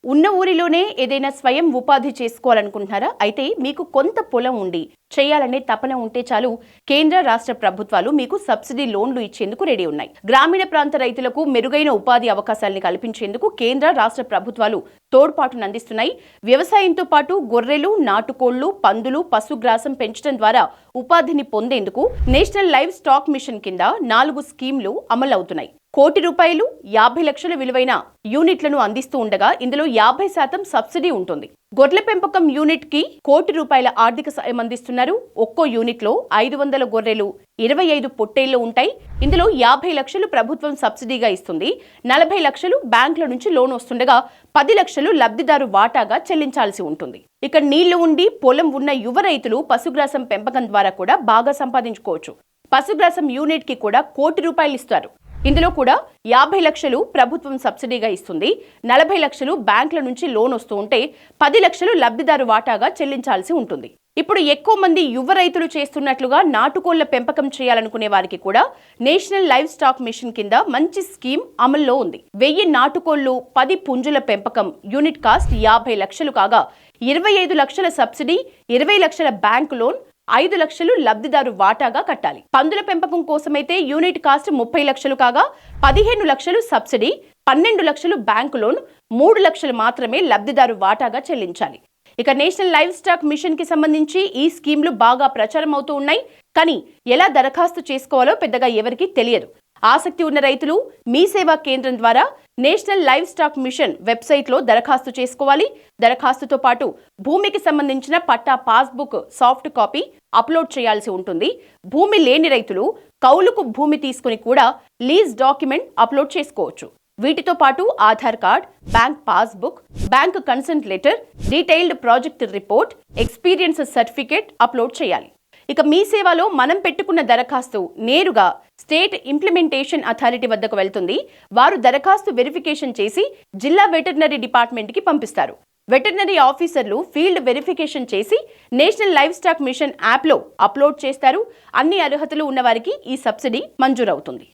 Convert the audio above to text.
ఉన్న ఊరిలోనే ఏదైనా స్వయం ఉపాధి చేసుకోవాలనుకుంటున్నారా? అయితే మీకు కొంత పొలం ఉండి చేయాలనే తపన ఉంటే చాలు, కేంద్ర రాష్ట్ర ప్రభుత్వాలు మీకు సబ్సిడీ లోన్లు ఇచ్చేందుకు రెడీ ఉన్నాయి. గ్రామీణ ప్రాంత రైతులకు మెరుగైన ఉపాధి అవకాశాలను కల్పించేందుకు కేంద్ర రాష్ట్ర ప్రభుత్వాలు తోడ్పాటును అందిస్తున్నాయి. వ్యవసాయంతో పాటు గొర్రెలు, నాటుకోళ్లు, పందులు, పశుగ్రాసం పెంచడం ద్వారా ఉపాధిని పొందేందుకు నేషనల్ లైవ్ స్టాక్ మిషన్ కింద 4 స్కీమ్లు అమలవుతున్నాయి. ₹1,00,00,000 50 లక్షల విలువైన యూనిట్లను అందిస్తూ ఉండగా ఇందులో 50% సబ్సిడీ ఉంటుంది. గొర్రెల పెంపకం యూనిట్ కి ₹1,00,00,000 ఆర్థిక సాయం అందిస్తున్నారు. ఒక్కో యూనిట్ లో 500 గొర్రెలు, 25 పొట్టేళ్లు ఉంటాయి. ఇందులో 50 లక్షలు ప్రభుత్వం సబ్సిడీగా ఇస్తుంది. 40 లక్షలు బ్యాంకుల నుంచి లోన్ వస్తుండగా 10 లక్షలు లబ్ధిదారు వాటాగా చెల్లించాల్సి ఉంటుంది. ఇక నీళ్లు ఉండి పొలం ఉన్న యువ రైతులు పశుగ్రాసం పెంపకం ద్వారా కూడా బాగా సంపాదించుకోవచ్చు. పశుగ్రాసం యూనిట్ కి కూడా ₹1,00,00,000 ఇస్తారు. ఇందులో కూడా 50 లక్షలు ప్రభుత్వం సబ్సిడీగా ఇస్తుంది. 40 లక్షలు బ్యాంకుల నుంచి లోన్ వస్తూ ఉంటే 10 లక్షలు లబ్ధిదారు వాటాగా చెల్లించాల్సి ఉంటుంది. ఇప్పుడు ఎక్కువ మంది యువ రైతులు చేస్తున్నట్లుగా నాటుకోళ్ల పెంపకం చేయాలనుకునే వారికి కూడా నేషనల్ లైవ్ స్టాక్ మిషన్ కింద మంచి స్కీమ్ అమల్లో ఉంది. 1000 నాటుకోళ్లు, 10 పుంజుల పెంపకం యూనిట్ కాస్ట్ 50 లక్షలు కాగా 25 లక్షల సబ్సిడీ, 20 లక్షల బ్యాంకు లోన్, 5 లక్షలు లబ్ధిదారు వాటాగా కట్టాలి. పందుల పెంపకం కోసమైతే యూనిట్ కాస్ట్ 30 లక్షలు కాగా 15 లక్షలు సబ్సిడీ, 12 లక్షలు బ్యాంకు లోన్, 3 లక్షలు మాత్రమే లబ్ధిదారు వాటాగా చెల్లించాలి. ఇక నేషనల్ లైవ్ స్టాక్ మిషన్ కి సంబంధించి ఈ స్కీమ్లు బాగా ప్రచారం అవుతూ ఉన్నాయి. కానీ ఎలా దరఖాస్తు చేసుకోవాలో పెద్దగా ఎవరికీ తెలియదు. ఆసక్తి ఉన్న రైతులు మీ సేవా కేంద్రం ద్వారా నేషనల్ లైవ్ స్టాక్ మిషన్ వెబ్సైట్లో దరఖాస్తు చేసుకోవాలి. దరఖాస్తుతో పాటు భూమికి సంబంధించిన పట్టా, పాస్బుక్ సాఫ్ట్ కాపీ అప్లోడ్ చేయాల్సి ఉంటుంది. భూమి లేని రైతులు కౌలుకు భూమి తీసుకుని కూడా లీజ్ డాక్యుమెంట్ అప్లోడ్ చేసుకోవచ్చు. వీటితో పాటు Aadhaar card, bank passbook, bank consent letter, detailed project report, experience certificate upload చేయాలి. ఇక మీ సేవలో మనం పెట్టుకున్న దరఖాస్తు నేరుగా స్టేట్ ఇంప్లిమెంటేషన్ అథారిటీ వద్దకు వెళ్తుంది. వారు దరఖాస్తు వెరిఫికేషన్ చేసి జిల్లా వెటర్నరీ డిపార్ట్మెంట్ కి పంపిస్తారు. వెటర్నరీ ఆఫీసర్లు ఫీల్డ్ వెరిఫికేషన్ చేసి నేషనల్ లైవ్ స్టాక్ మిషన్ యాప్లో అప్లోడ్ చేస్తారు. అన్ని అర్హతలు ఉన్నవారికి ఈ సబ్సిడీ మంజూరవుతుంది.